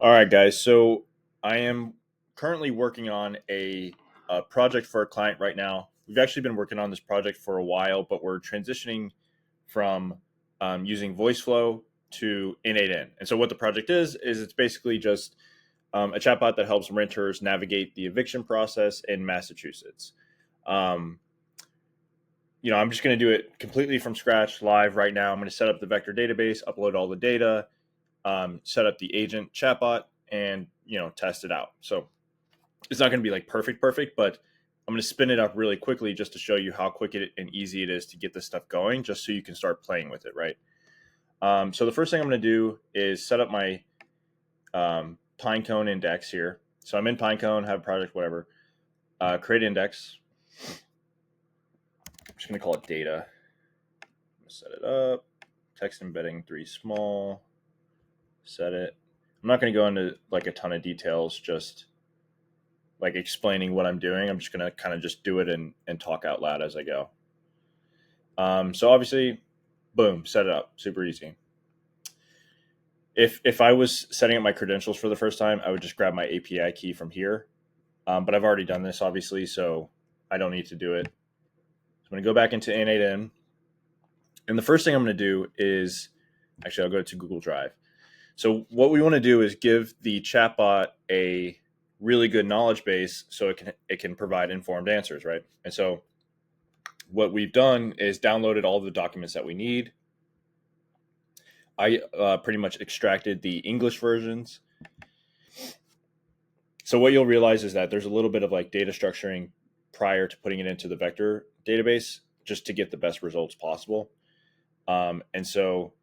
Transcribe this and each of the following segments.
All right, guys. So I am currently working on a project for a client right now. We've actually been working on this project for a while, but we're transitioning from using VoiceFlow to N8N. And so what the project is it's basically just a chatbot that helps renters navigate the eviction process in Massachusetts. Um, I'm just going to do it completely from scratch live right now. I'm going to set up the vector database, upload all the data, set up the agent chatbot, and test it out. So it's not going to be like perfect, but I'm going to spin it up really quickly just to show you how quick and easy it is to get this stuff going, just so you can start playing with it, right? So the first thing I'm going to do is set up my Pinecone index here. So I'm in Pinecone, have a project, whatever. Create index. I'm just going to call it data. Set it up. Text embedding 3 small. Set it. I'm not going to go into like a ton of details, just like explaining what I'm doing. I'm just going to kind of just do it and talk out loud as I go. So obviously, boom, set it up. Super easy. If I was setting up my credentials for the first time, I would just grab my API key from here. But I've already done this, obviously, so I don't need to do it. So I'm going to go back into N8N. And the first thing I'm going to do is, actually, I'll go to Google Drive. So what we want to do is give the chatbot a really good knowledge base so it can provide informed answers, right? And so what we've done is downloaded all the documents that we need. I pretty much extracted the English versions. So what you'll realize is that there's a little bit of like data structuring prior to putting it into the vector database just to get the best results possible. And so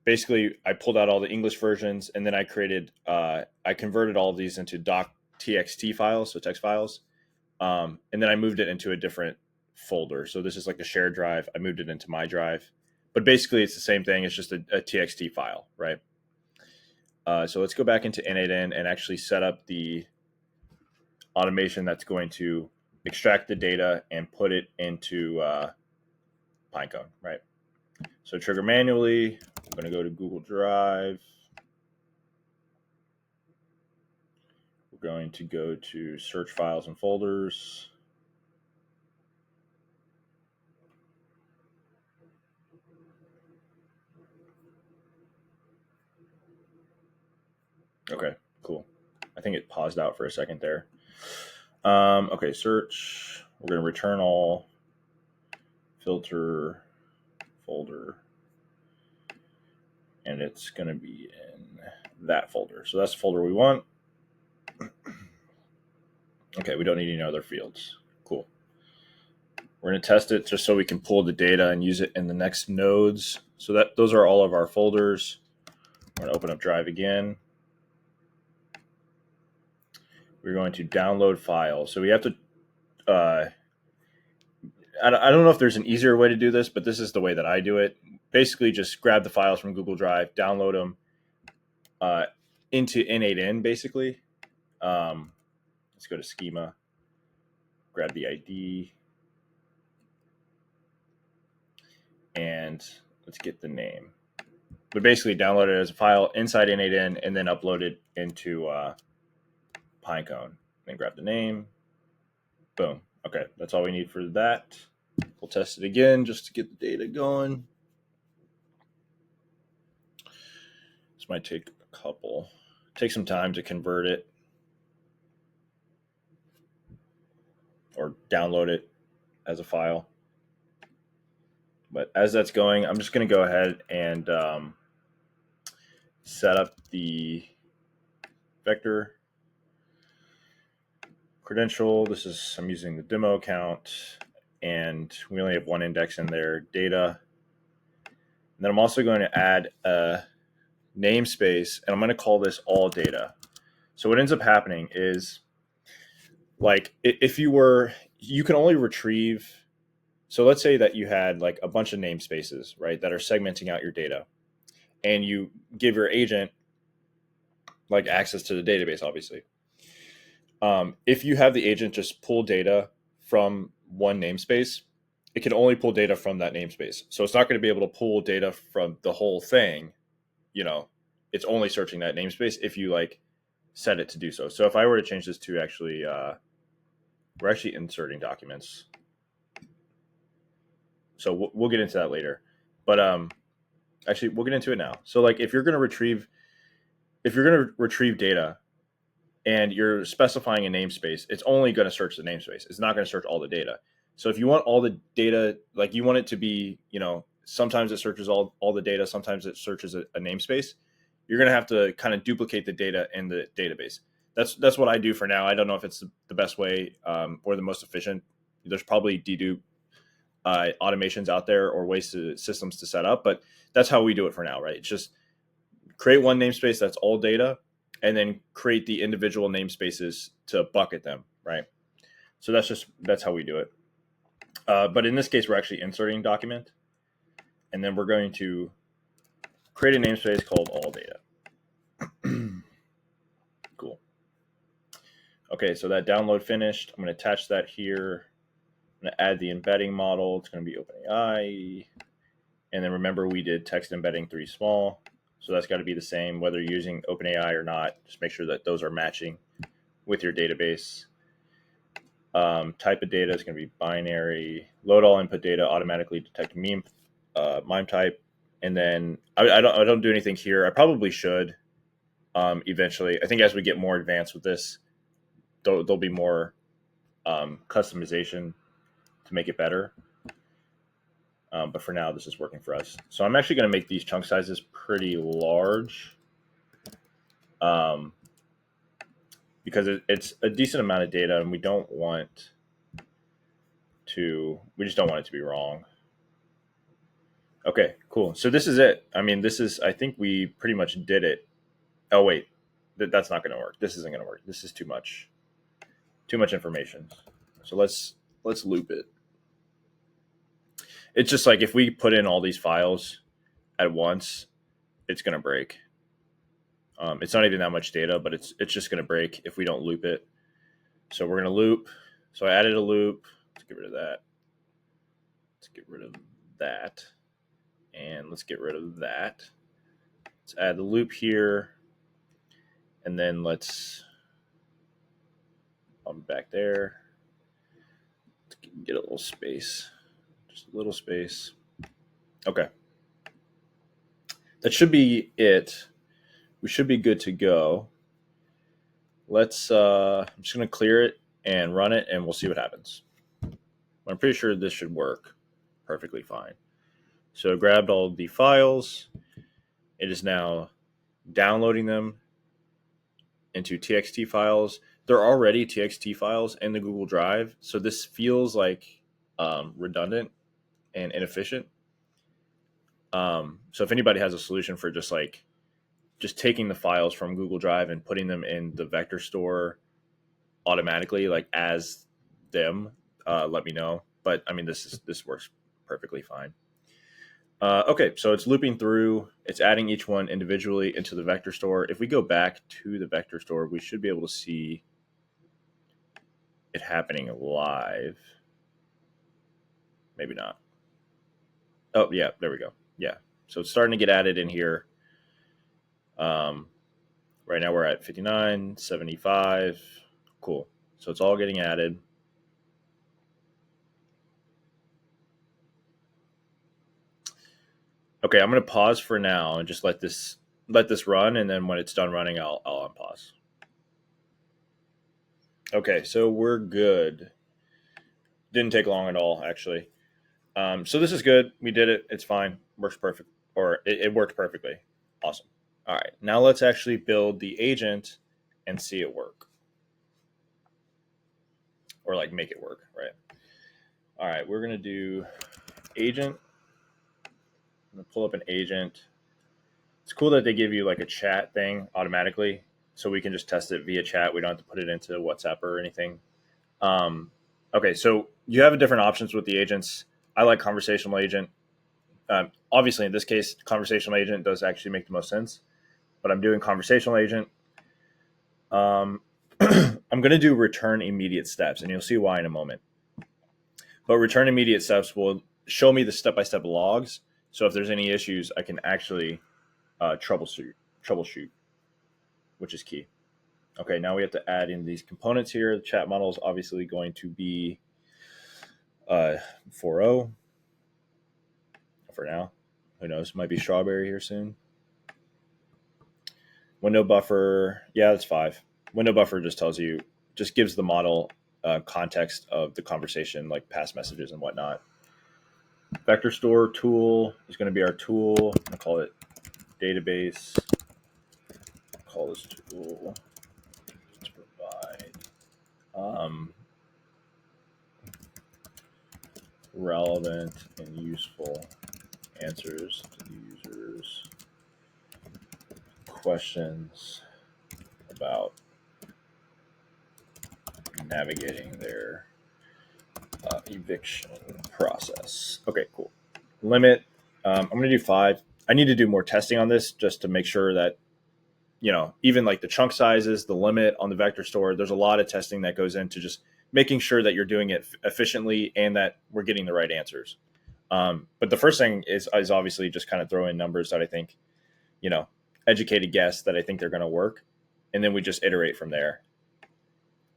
basically I pulled out all the English versions, and then I converted all of these into doc.txt files, so text files. And then I moved it into a different folder. So this is like a shared drive. I moved it into my drive, but basically it's the same thing. It's just a TXT file, right? So let's go back into N8N and actually set up the automation that's going to extract the data and put it into Pinecone, right? So trigger manually. I'm going to go to Google Drive. We're going to go to search files and folders. Okay, cool. I think it paused out for a second there. Okay, search. We're going to return all, filter, folder, and it's going to be in that folder. So that's the folder we want. Okay, we don't need any other fields. Cool. We're going to test it just so we can pull the data and use it in the next nodes. So those are all of our folders. We're going to open up Drive again. We're going to download files. So we have to, I don't know if there's an easier way to do this, but this is the way that I do it. Basically, just grab the files from Google Drive, download them into N8N, basically. Let's go to schema, grab the ID, and let's get the name. But basically, download it as a file inside N8N and then upload it into Pinecone. Then grab the name. Boom. Okay, that's all we need for that. We'll test it again just to get the data going. This might take take some time to convert it or download it as a file. But as that's going, I'm just going to go ahead and set up the vector credential. I'm using the demo account, and we only have one index in there, data. And then I'm also going to add a namespace, and I'm going to call this all data. So what ends up happening is, like, if you can only retrieve, so let's say that you had like a bunch of namespaces, right, that are segmenting out your data, and you give your agent like access to the database, obviously. If you have the agent just pull data from one namespace, it can only pull data from that namespace. So it's not going to be able to pull data from the whole thing. It's only searching that namespace if you like set it to do so. So if I were to change this to actually, we're actually inserting documents. So we'll get into that later. But actually, we'll get into it now. So like if you're going to retrieve data and you're specifying a namespace, it's only going to search the namespace. It's not going to search all the data. So if you want all the data, like you want it to be, sometimes it searches all the data, sometimes it searches a namespace. You're going to have to kind of duplicate the data in the database. That's what I do for now. I don't know if it's the best way or the most efficient. There's probably dedupe automations out there or systems to set up, but that's how we do it for now, right? It's just create one namespace that's all data, and then create the individual namespaces to bucket them, right? So that's how we do it. But in this case, we're actually inserting document, and then we're going to create a namespace called all data. Cool. Okay, so that download finished. I'm going to attach that here. I'm going to add the embedding model. It's going to be OpenAI. And then remember, we did text embedding 3 small. So that's got to be the same, whether you're using OpenAI or not. Just make sure that those are matching with your database. Type of data is going to be binary. Load all input data, automatically detect MIME type. And then I don't do anything here. I probably should eventually. I think as we get more advanced with this, there'll be more customization to make it better. But for now, this is working for us. So I'm actually going to make these chunk sizes pretty large because it's a decent amount of data, and we just don't want it to be wrong. Okay, cool. So this is it. I mean, I think we pretty much did it. Oh, wait, that's not going to work. This isn't going to work. This is too much information. So let's loop it. It's just like if we put in all these files at once, it's going to break. It's not even that much data, but it's just going to break if we don't loop it. So we're going to loop. So I added a loop. Let's get rid of that. Let's get rid of that. And let's get rid of that. Let's add the loop here. And then let's back there. Let's get a little space. Just a little space. Okay. That should be it. We should be good to go. I'm just going to clear it and run it, and we'll see what happens. I'm pretty sure this should work perfectly fine. So I grabbed all the files. It is now downloading them into TXT files. They're already TXT files in the Google Drive, so this feels like redundant and inefficient. So if anybody has a solution for just taking the files from Google Drive and putting them in the vector store automatically, like as them, let me know. But I mean, this works perfectly fine. Okay, so it's looping through. It's adding each one individually into the vector store. If we go back to the vector store, we should be able to see it happening live. Maybe not. Oh, yeah, there we go. Yeah, so it's starting to get added in here. Right now we're at 59, 75. Cool. So it's all getting added. Okay, I'm going to pause for now and just let this run, and then when it's done running, I'll unpause. Okay, so we're good. Didn't take long at all, actually. So this is good. We did it. It's fine. Works perfect, or it worked perfectly. Awesome. All right, now let's actually build the agent and see it work, or like make it work, right? All right, we're gonna do agent. I'm gonna pull up an agent. It's cool that they give you like a chat thing automatically, so we can just test it via chat. We don't have to put it into WhatsApp or anything. Okay, so you have different options with the agents. I like conversational agent. Obviously, in this case, conversational agent does actually make the most sense, but I'm doing conversational agent. I'm going to do return immediate steps, and you'll see why in a moment. But return immediate steps will show me the step-by-step logs. So if there's any issues, I can actually troubleshoot, which is key. Okay, now we have to add in these components here. The chat model is obviously going to be 4.0 for now. Who knows? Might be strawberry here soon. Window buffer, yeah, that's 5. Window buffer just gives the model context of the conversation, like past messages and whatnot. Vector store tool is going to be our tool. I'll call it database. Call this tool to provide relevant and useful answers to the users' questions about navigating their eviction process. Okay, cool. Limit. I'm going to do 5. I need to do more testing on this just to make sure that, even like the chunk sizes, the limit on the vector store, there's a lot of testing that goes into just making sure that you're doing it efficiently and that we're getting the right answers. But the first thing is obviously just kind of throw in numbers that I think, educated guess that I think they're going to work. And then we just iterate from there.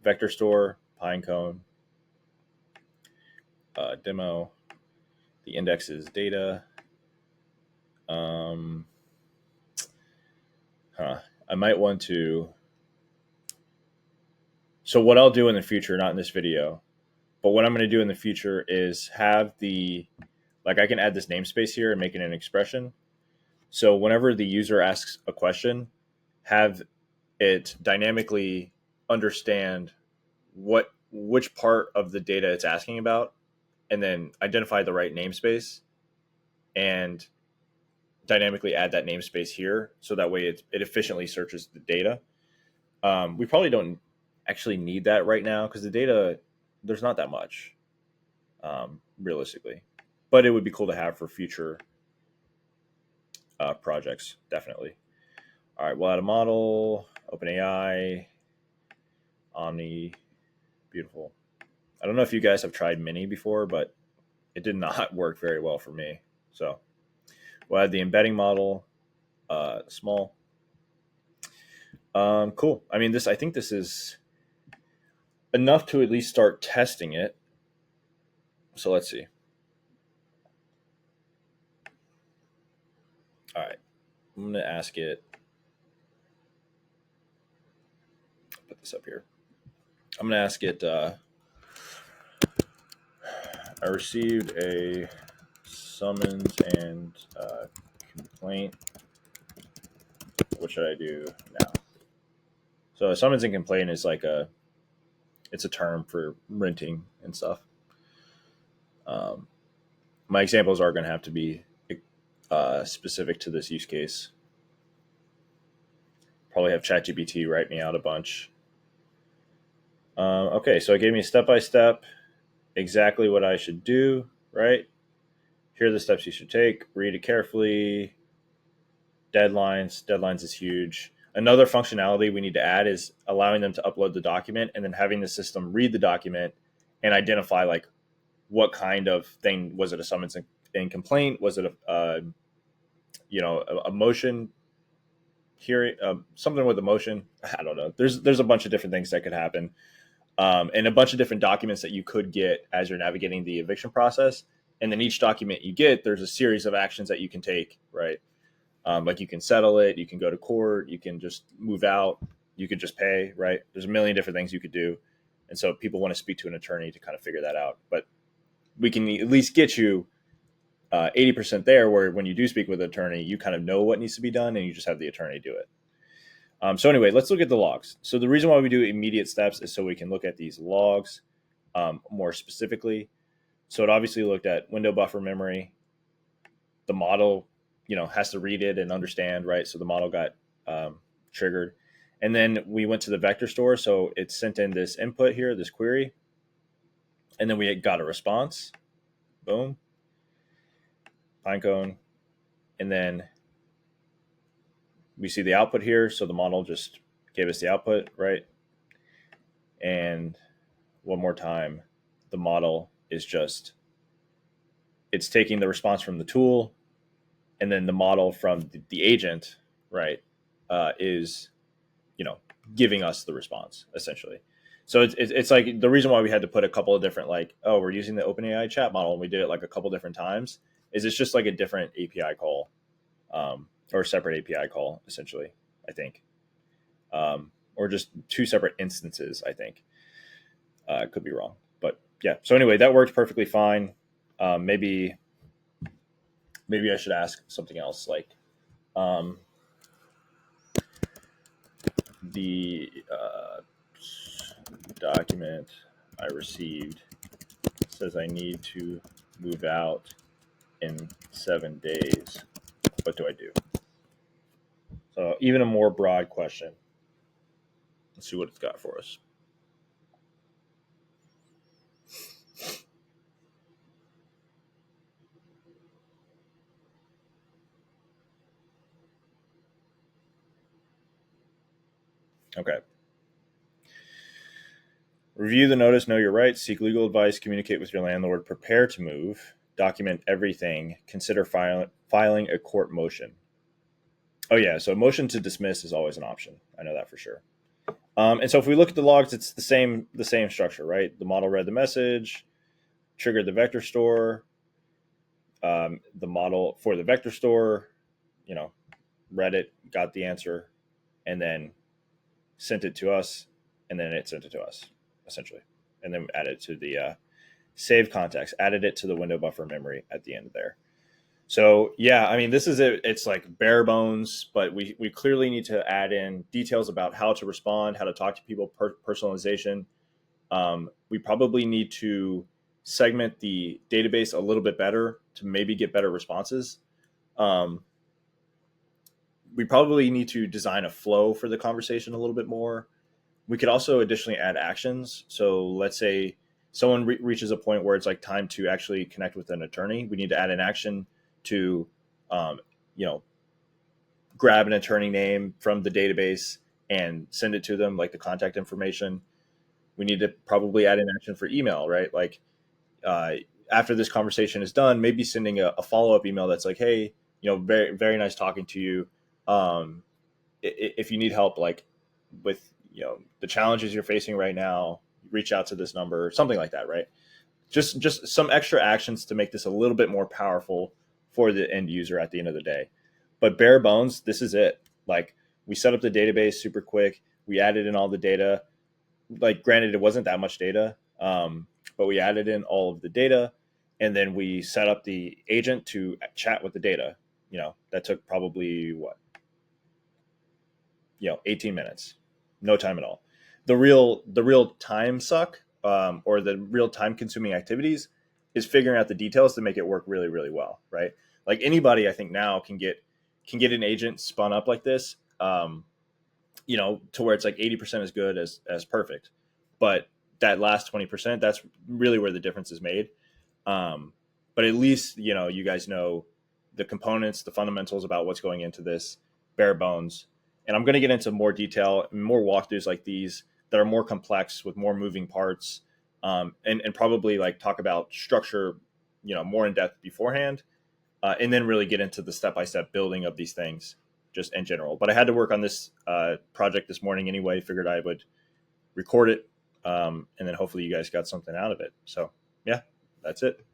Vector store, Pinecone, demo, the index is data. I might want to. So what I'll do in the future, not in this video, but what I'm going to do in the future is have I can add this namespace here and make it an expression. So whenever the user asks a question, have it dynamically understand which part of the data it's asking about, and then identify the right namespace and dynamically add that namespace here. So that way it efficiently searches the data. We probably don't actually need that right now because the data, there's not that much realistically, but it would be cool to have for future projects, definitely. All right, we'll add a model, OpenAI, Omni, beautiful. I don't know if you guys have tried Mini before, but it did not work very well for me. So we'll add the embedding model, small. Cool. I mean, I think this is enough to at least start testing it. So let's see. All right, I'm going to ask it. Put this up here. I'm going to ask it. I received a summons and complaint. What should I do now? So a summons and complaint is it's a term for renting and stuff. My examples are going to have to be specific to this use case. Probably have ChatGPT write me out a bunch. Okay, so it gave me step-by-step exactly what I should do, right? Here are the steps you should take. Read it carefully. Deadlines. Deadlines is huge. Another functionality we need to add is allowing them to upload the document and then having the system read the document and identify what kind of thing. Was it a summons and complaint? Was it a motion hearing, something with a motion? I don't know. There's a bunch of different things that could happen, and a bunch of different documents that you could get as you're navigating the eviction process. And then each document you get, there's a series of actions that you can take, right? Like you can settle it, you can go to court, you can just move out, you could just pay, right? There's a million different things you could do. And so people want to speak to an attorney to kind of figure that out. But we can at least get you 80% there, where when you do speak with an attorney, you kind of know what needs to be done and you just have the attorney do it. So anyway, let's look at the logs. So the reason why we do immediate steps is so we can look at these logs more specifically. So it obviously looked at window buffer memory. The model, has to read it and understand, right? So the model got triggered. And then we went to the vector store. So it sent in this input here, this query. And then we got a response. Boom. Pinecone. And then we see the output here. So the model just gave us the output, right? And one more time, the model is it's taking the response from the tool, and then the model from the agent, right, is, giving us the response essentially. So it's like the reason why we had to put a couple of different like, oh, we're using the OpenAI chat model and we did it like a couple different times, is it's just like a different API call, or a separate API call essentially, I think, or just two separate instances. I think could be wrong, but yeah. So anyway, that worked perfectly fine. Maybe I should ask something else like the document I received says I need to move out in 7 days. What do I do? So even a more broad question. Let's see what it's got for us. Okay. Review the notice, know your rights, seek legal advice, communicate with your landlord, prepare to move, document everything, consider filing a court motion. Oh yeah, so a motion to dismiss is always an option. I know that for sure. And so if we look at the logs, it's the same structure, right? The model read the message, triggered the vector store, the model for the vector store, read it, got the answer, and then sent it to us, and then it sent it to us, essentially. And then added it to the save context, added it to the window buffer memory at the end of there. So yeah, I mean, this is it. It's like bare bones, but we clearly need to add in details about how to respond, how to talk to people, personalization. We probably need to segment the database a little bit better to maybe get better responses. We probably need to design a flow for the conversation a little bit more. We could also additionally add actions. So let's say someone reaches a point where it's like time to actually connect with an attorney. We need to add an action to, grab an attorney name from the database and send it to them, like the contact information. We need to probably add an action for email, right? Like after this conversation is done, maybe sending a follow-up email that's like, hey, very, very nice talking to you. If you need help, like with, the challenges you're facing right now, reach out to this number, something like that, right? Just some extra actions to make this a little bit more powerful for the end user at the end of the day. But bare bones, this is it. Like we set up the database super quick. We added in all the data. Like granted, it wasn't that much data, but we added in all of the data, and then we set up the agent to chat with the data. That took probably 18 minutes, no time at all. The real time suck, or the real time consuming activities is figuring out the details to make it work really, really well, right? Like anybody, I think now can get an agent spun up like this, to where it's like 80% as good as perfect. But that last 20%, that's really where the difference is made. But at least, you guys know the components, the fundamentals about what's going into this, bare bones. And I'm going to get into more detail and more walkthroughs like these that are more complex with more moving parts, and probably like talk about structure, more in depth beforehand, and then really get into the step-by-step building of these things just in general. But I had to work on this project this morning anyway, figured I would record it, and then hopefully you guys got something out of it. So yeah, that's it.